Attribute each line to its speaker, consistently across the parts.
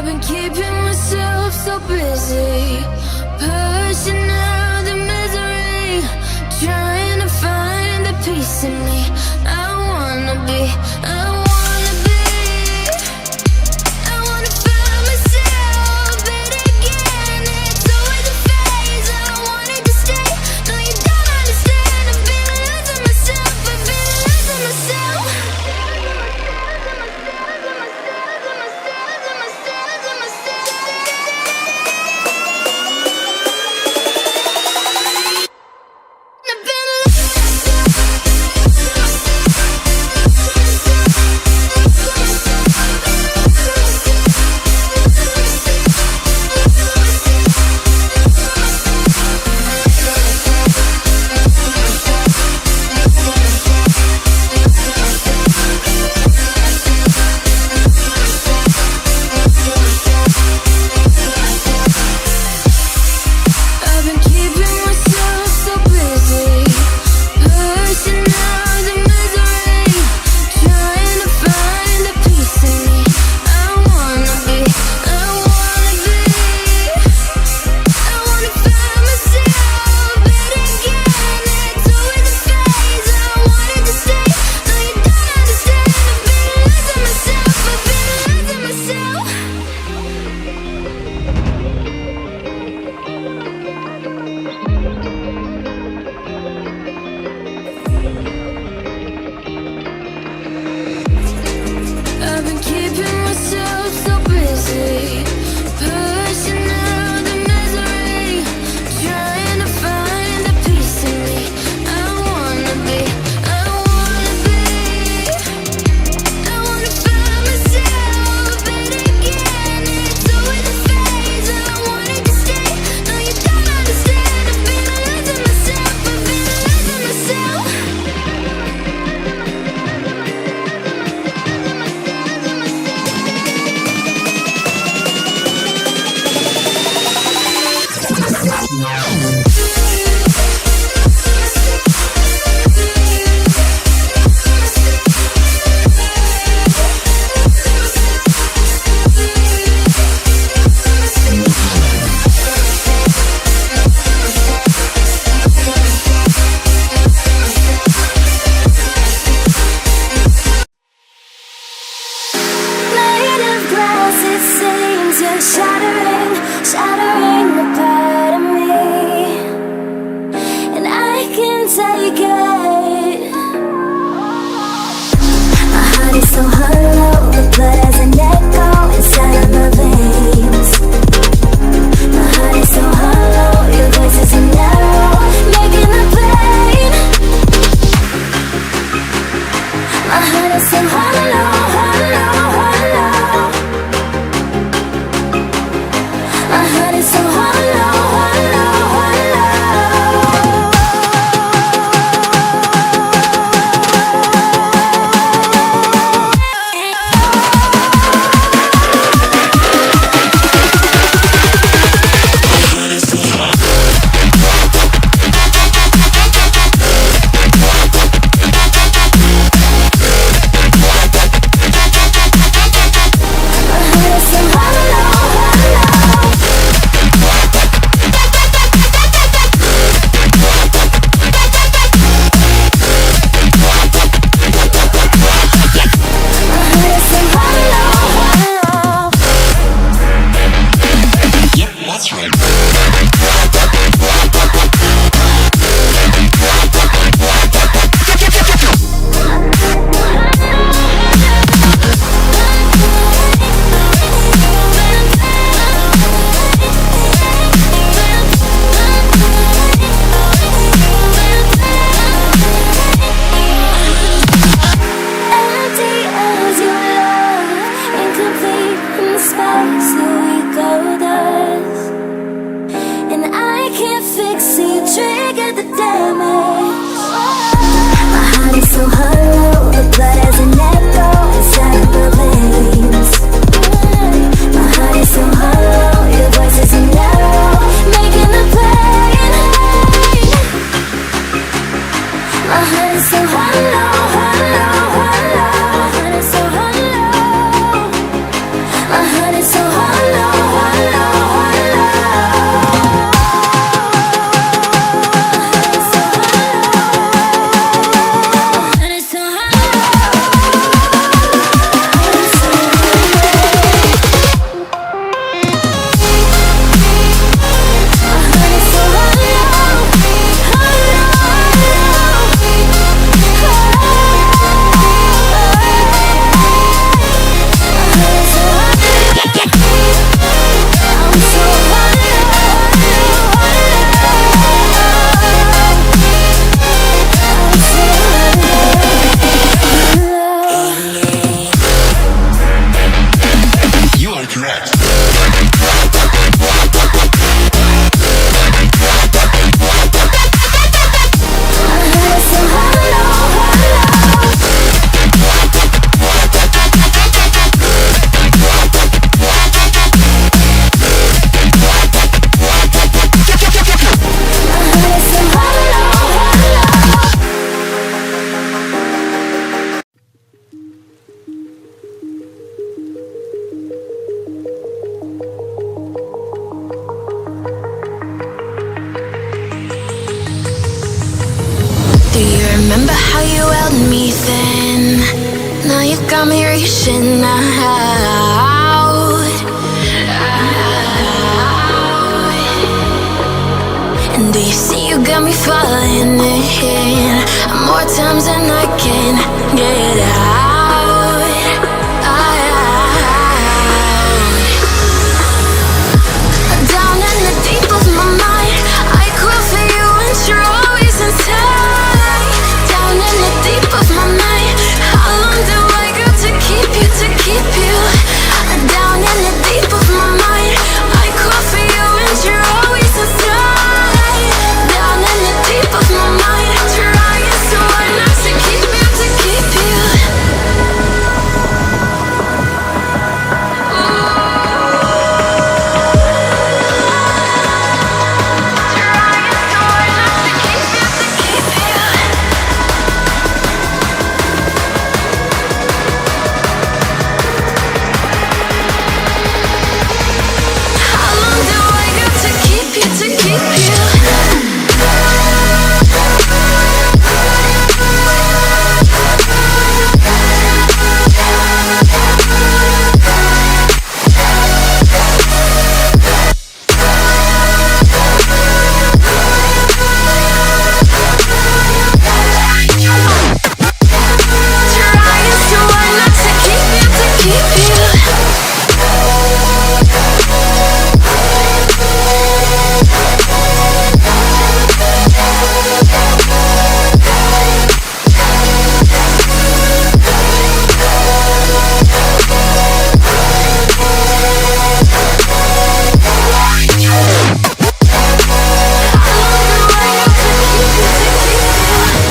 Speaker 1: I've been keeping myself so busy, pushing out the misery, trying to find the peace in me. I wanna be, I wanna find myself, but again, it's always a phase. I wanted to stay, no you don't understand. I've been losing myself, I've been losing myself. you got me reaching out. And do you see you got me falling in more times than I can get out. Down in the deep of my mind, I crawl for you and you're always inside. Down in the deep of my mind, how long do I got to keep you, to keep you? Down in the deep of my mind, I crawl for you and you're always inside. Down in the deep of my mind, trying so hard not to keep you, to keep you. How long do I got to keep you, to keep you? Trying so hard not to keep you, to keep you.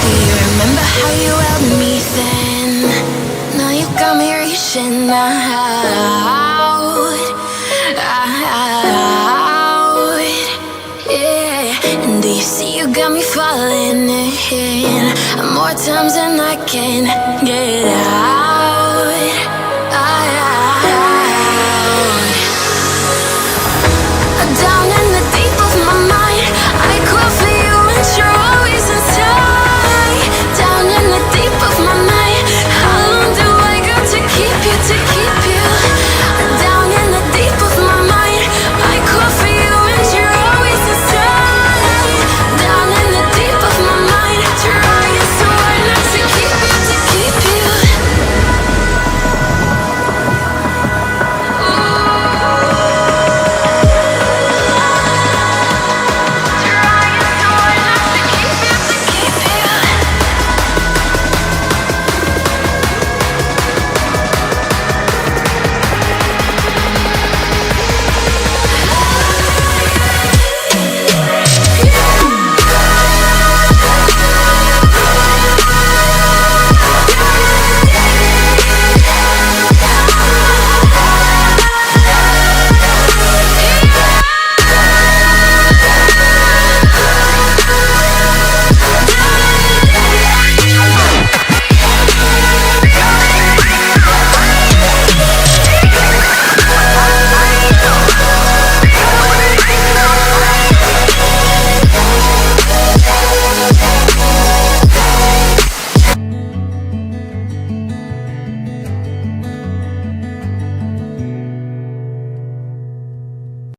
Speaker 1: Do you remember how you held me then? Now you got me reaching out. Yeah. And do you see you got me falling in more times than I can get out.